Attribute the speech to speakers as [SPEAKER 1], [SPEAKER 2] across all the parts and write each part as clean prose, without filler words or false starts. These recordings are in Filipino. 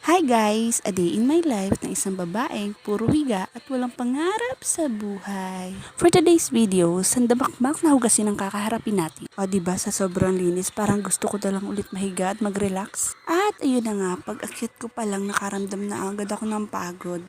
[SPEAKER 1] Hi guys! A day in my life ng isang babaeng puro higa at walang pangarap sa buhay. For today's video, sandabakbak na hugasin ang kakaharapin natin. O diba sa sobrang linis parang gusto ko na lang ulit mahiga at mag-relax. At ayun na nga, pag akyat ko pa lang nakaramdam na agad ako ng pagod.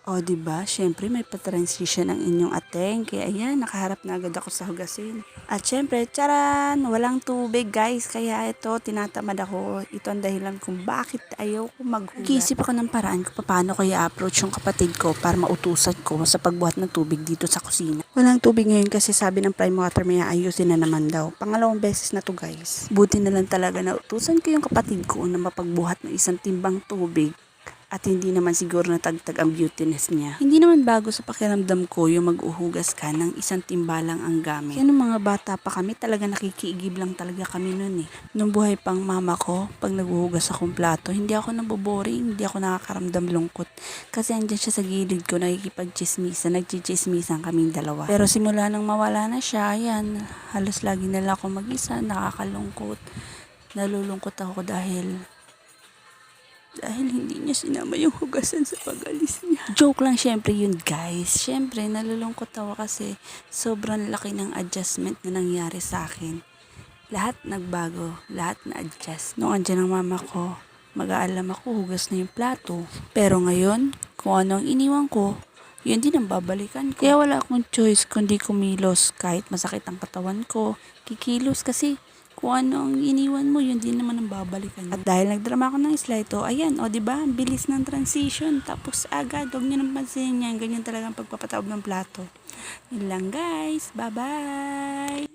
[SPEAKER 1] O diba, syempre may pa-transition ang inyong ateng. Kaya ayan, nakaharap na agad ako sa hugasin. At syempre, charan! Walang tubig guys. Kaya ito, tinatamad ako. Ito ang dahilan kung bakit ayaw ko maghugas. Nag-iisip ako ng paraan kung paano ko i-approach yung kapatid ko para mautusan ko sa pagbuhat ng tubig dito sa kusina. Walang tubig ngayon kasi sabi ng prime water may ayusin na naman daw. Pangalawang beses na to guys. Buti na lang talaga na utusan ko yung kapatid ko na mapagbuhat ng isang timbang tubig. At hindi naman siguro natagtag ang beautiness niya. Hindi naman bago sa pakiramdam ko yung mag-uhugas ka ng isang timbalang ang gamit. Kaya nung mga bata pa kami, talaga nakikiigib lang talaga kami nun eh. Nung buhay pang mama ko, pag naghuhugas akong plato, hindi ako naboboring, hindi ako nakakaramdam lungkot. Kasi andyan siya sa gilid ko, nakikipag-chismisan, nagchichismisan kaming dalawa. Pero simula nang mawala na siya, ayan, halos lagi nila ako mag-isa, nakakalungkot. Nalulungkot ako dahil hindi niya sinama yung hugasan sa pag-alis niya. Joke lang syempre yun guys. Syempre nalulungkot ako kasi sobrang laki ng adjustment na nangyari sa akin. Lahat nagbago, lahat na-adjust. Nung andyan ang mama ko, mag-aalam ako hugas na yung plato. Pero ngayon, kung ano ang iniwan ko, yun din ang babalikan ko. Kaya wala akong choice kundi kumilos. Kahit masakit ang katawan ko, kikilos kasi kung ano ang iniwan mo, yun din naman ang babalikan. At dahil nagdrama ako ng slide, ayan, diba, ang bilis ng transition. Tapos agad, huwag nyo nang pansinin yan. Ganyan talaga ang pagpapataob ng plato. Yun lang guys, bye-bye!